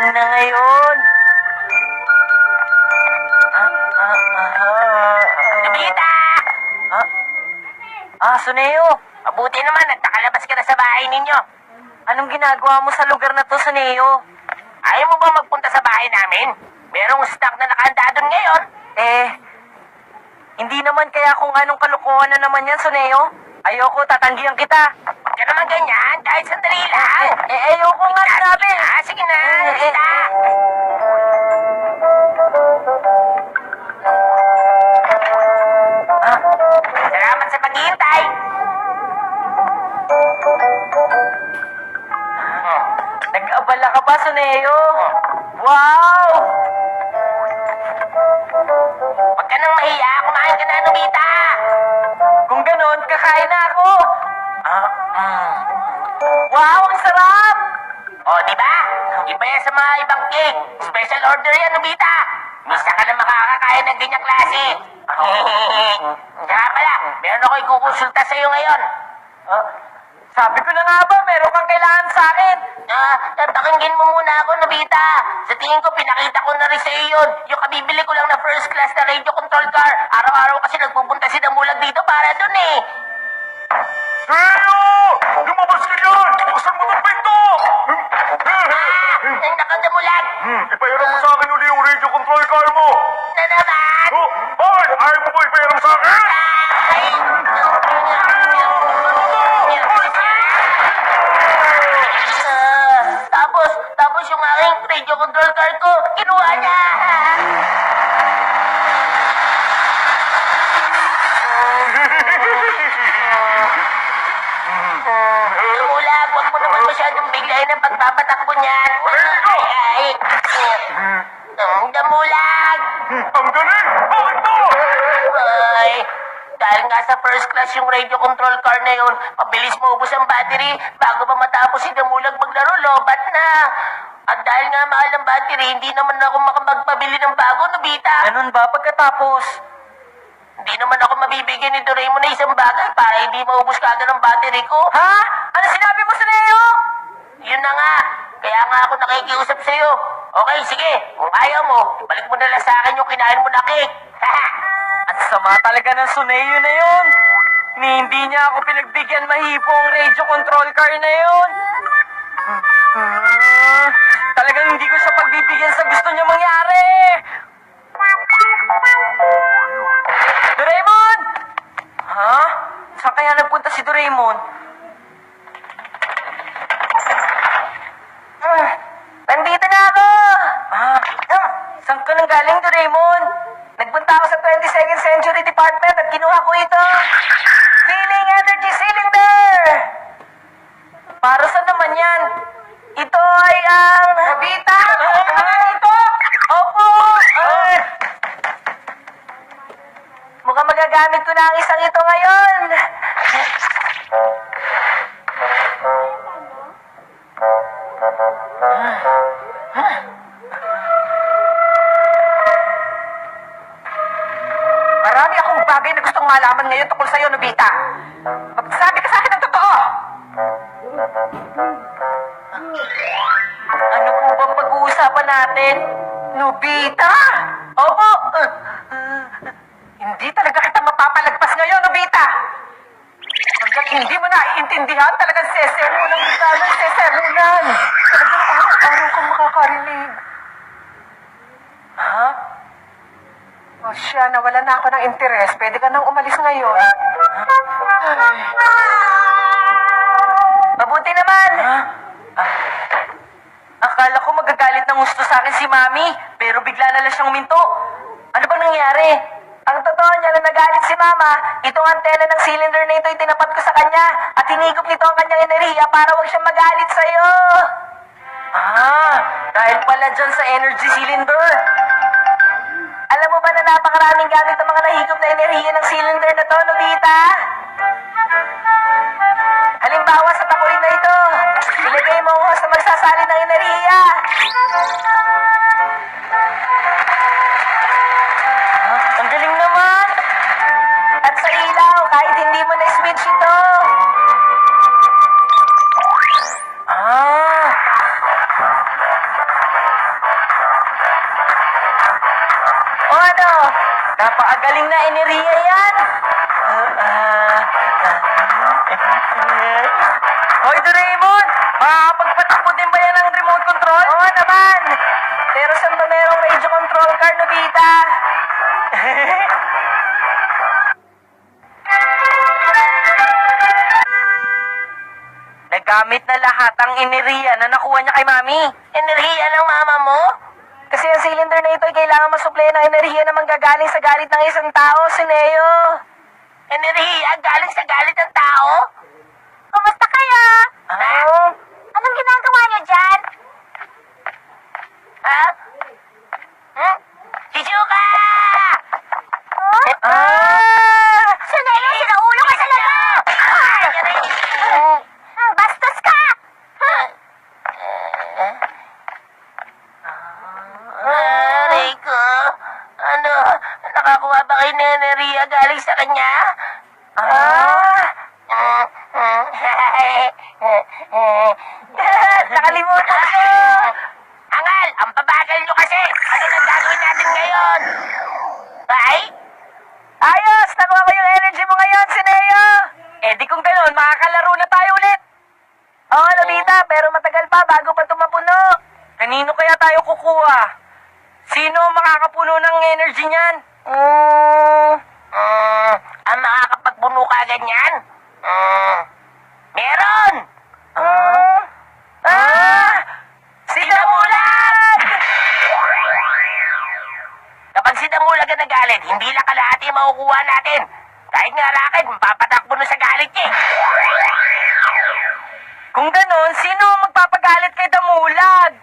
Gising na ngayon. Nobita! Suneo. Mabuti naman at nakalabas ka na sa bahay ninyo. Anong ginagawa mo sa lugar na to, Suneo? Ayaw mo ba magpunta sa bahay namin? Merong stock na nakahanda doon ngayon. Hindi naman kaya kung anong kalokohan na naman yan, Suneo. Ayoko, tatanggihan kita. Huwag ka naman ganyan, kahit sandali lang. Ayoko nga sinabi. Sige na, Nobita. Salamat sa paghihintay. Nag-abala ka ba, Suneo? Wow! Huwag ka nang mahiya, kumain ka na, Nobita. Kung ganon, kakain na ako. Wow, ang sarap! O, di ba? Iba yan sa mga ibang cake. Special order yan, Nobita. Misa ka na makakakain ng ganyang klase. Kaya pala, meron ako ikukonsulta sa'yo ngayon. Sabi ko na nga ba, meron kang kailangan sa akin. Pakinggan mo muna ako, Nobita. Sa tingin ko, pinakita ko na rin sa'yo yun. Yung kabibili ko lang na first class na radio control car. Araw-araw kasi nagpupunta si Damulag dito para dun eh. Seryo! Lumabas ka dyan! Buksan mo ng pinto! Nakadamulag! Ipahiram mo sa akin uli yung radio control car mo! Na naman! Oh, bakit? Ayaw mo ba ipahiram sa akin? Ay! Tapos yung aking radio control car ko, kinuha niya! Damulag, huwag mo naman masyadong biglayin ang pagpapatakbo niyan. Ay! Damulag! Ang galing! Bakit to? Ay, dahil nga sa first class yung radio control car na yun, mabilis maubos ang battery bago pa matapos si Damulag maglaro, lobat na. At dahil nga mahal ang battery, hindi naman ako makamagpabili ng bago, Nobita. Ganun ba pagkatapos? Hindi naman ako mabibigyan ni Doraemon na isang bagay para hindi maubos kagad ang battery ko. Ha? Ano sinabi mo, Suneo? Yun na nga. Kaya nga ako nakikiusap sa'yo. Okay, sige. Kung ayaw mo, balik mo na lang sa akin yung kinain mo na cake. Ang sama talaga ng Suneo na yun. Hindi niya ako pinagbigyan mahipo ang radio control car na yun. Talagang hindi ko siya pagbibigyan sa gusto niya mangyari. Doraemon! Ha? Saan kaya nagpunta si Doraemon? Nandito na ako! Saan ka nang galing, Doraemon? Nagpunta ako sa 22nd Century Department at kinuha ko ito. Feeling Energy Cylinder! Para saan naman yan? Ito ay ang... Nobita! Ito! Opo! Mukhang magagamit ko na ang isang ito ngayon. Marami akong bagay na gustong malaman ngayon tungkol sa'yo, Nobita. Magsabi ka sa akin ng totoo. Ano po bang pag-uusapan natin? Nobita? Opo. Hindi talaga kita mapapalagpas ngayon, Nobita. Hanggang hindi mo naiintindihan, talagang sesermunan kita ng sesermunan. Talagang araw-araw kang makakarinig. Ha? O siya, nawala na ako ng interes. Pwede ka nang umalis ngayon. Mabuti naman. Akala ko magagalit ng gusto sa akin si Mami, pero bigla na lang siyang uminto. Ano bang nangyari? Ang totoo niya na nagalit si Mama, itong antena ng cylinder na ito itinapat ko sa kanya at hinigop nito ang kanyang enerhiya para wag siyang magalit sa'yo. Dahil pala dyan sa energy cylinder. Alam mo ba na napakaraming gamit ng mga nahigop na enerhiya ng cylinder na to, Nobita? Halimbawa sa takurin na ito, ilagay mo sa magsasalin ng enerhiya. Ang galing naman! At sa ilaw, kahit hindi mo na-switch ito. Magaling na enerhiya yan. Hoy, Doraemon! Makakapagpatakbo din ba yan ng remote control? Oo naman! Pero saan ba merong radio control car, Nobita? Nagamit na lahat ang enerhiya na nakuha niya kay Mami. Enerhiya ng mama mo? Kasi ang cylinder na ito ay kailangan masuplay ng enerhiya na manggagaling sa galit ng isang tao, si Neo. Enerhiya galing sa galit ng tao? Kumusta kayo? Anong ginagawa niyo dyan? Ha? Shizuka! Suneo, sinaulo ka sa lalo! Bastos ka! Rico, ano, nakakuha ba kayo ng enerhiya galing sa kanya? Nakalimutan ko! Angal, ang babagal nyo kasi. Ano nang gagawin natin ngayon? Ay? Ayos! Nakuha ko yung energy mo ngayon, si Neo! Eh di kung gano'n, makakalaro na tayo ulit! Oo, Nobita, pero matagal pa bago pa tumapuno. Kanino kaya tayo kukuha? Sino ang makakapuno ng energy niyan? Ang makakapagpuno ka ganyan? Meron! Si Damulag! Kapag si Damulag ang nagalit, hindi lang kalahati ang makukuha natin. Kahit nga Rocket, mapapatakbo na sa galit niya. Kung gano'n, sino ang magpapagalit kay Damulag?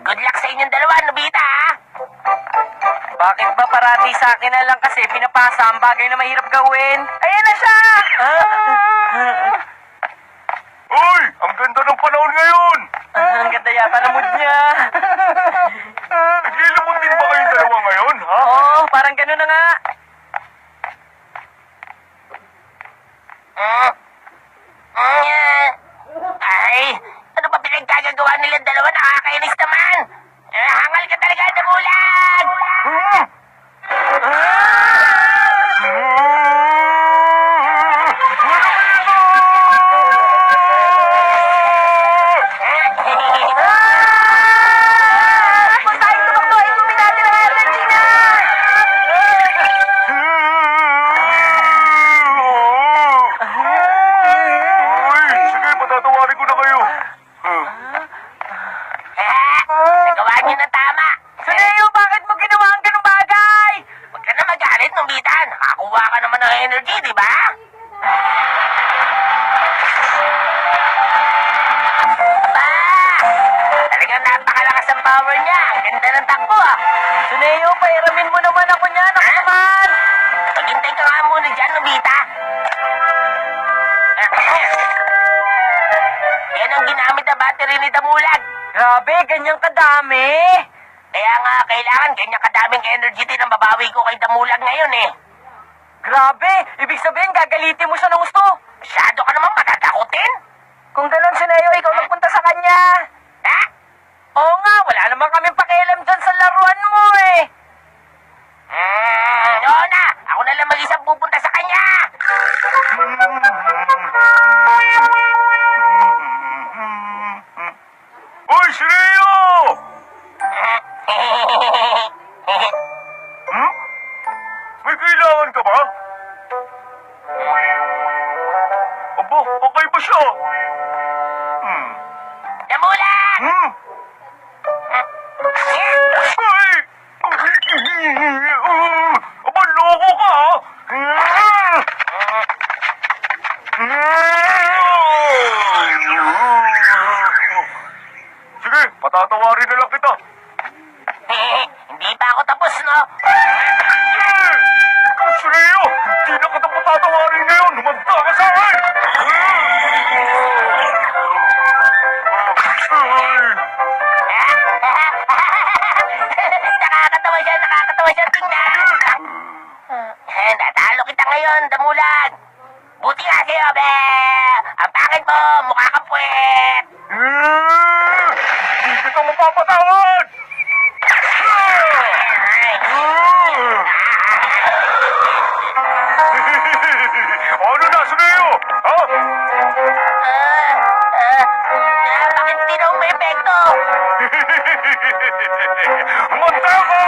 Good luck sa inyong dalawa, Nobita, ha? Bakit ba parati sa akin na lang kasi pinapasa ang bagay na mahirap gawin? Ayan na siya! Uy! Ang ganda ng panahon ngayon! Ang ganda yata ng mood niya. Naglilibot din ba kayong dalawa ngayon, ha? Oo, parang gano'n na nga. Ay, ano ba pinagkagagawa nilang dalawa? Nakakainis naman! Hangal ka talaga, Damulag! Kung tayong tumakbo, ay kuminati ng energy na! Uy! Sige, patatawarin ko na kayo. Nagawa niyo na tama. Suneo, bakit mo ginawa ang ganung bagay? Huwag ka na magalit, Nobita. Nakakuha ka naman ng energy, di ba? Aba! Talagang napakalakas ang power niya. Ang ganda ng takbo, ah. Suneo, pairamin mo naman ako niyan. Ako naman! Maghintay ka nga muna dyan, Nobita. Yan ang ginamit na battery ni Damulag. Grabe, ganyang kadami. Kaya nga, kailangan ganyan kadaming energy din ang babawi ko kay Damulag ngayon, eh. Grabe, ibig sabihin gagalitin mo siya ng gusto. Masyado ka naman matatakotin. Kung ganun, Suneo, ikaw nagpunta sa kanya. Ha? Oo nga, wala naman kaming pakialam dyan sa laruan mo eh. Oo na. Ako na lang mag-isang pupunta sa kanya. Uy, si Rio! May kailangan ka ba? Aba, okay ba siya? Damulag! Ay! Aba, loko ka, ha? Sige, patatawarin na lang kita. Hindi pa ako tapos, no? Ikaw, si Rio! Hindi na kita patatawarin ngayon! Lumagda ka sa akin! Nakakatawa siya tingnan. Natalo kita ngayon, Damulag. Buti nga sa'yo, be. Ang pangit mo, mukha kang puwet. Hindi mapapatawad! Ano na, Suneo? Ha? Bakit di raw may epekto? Umanda ka!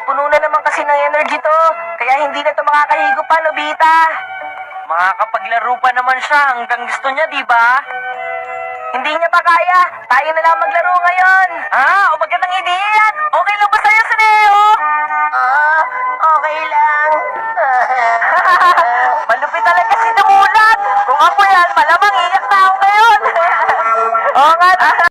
Puno na naman kasi ng energy to. Kaya hindi na to makakahigo pa, Nobita. Makakapaglaro pa naman siya hanggang gusto niya, di ba? Hindi niya pa kaya. Tayo na lang maglaro ngayon. O magandang ideya yan. Okay lang ba sa'yo, Suneo? Okay lang. Malupit talaga si Dumulat. Kung ako yan,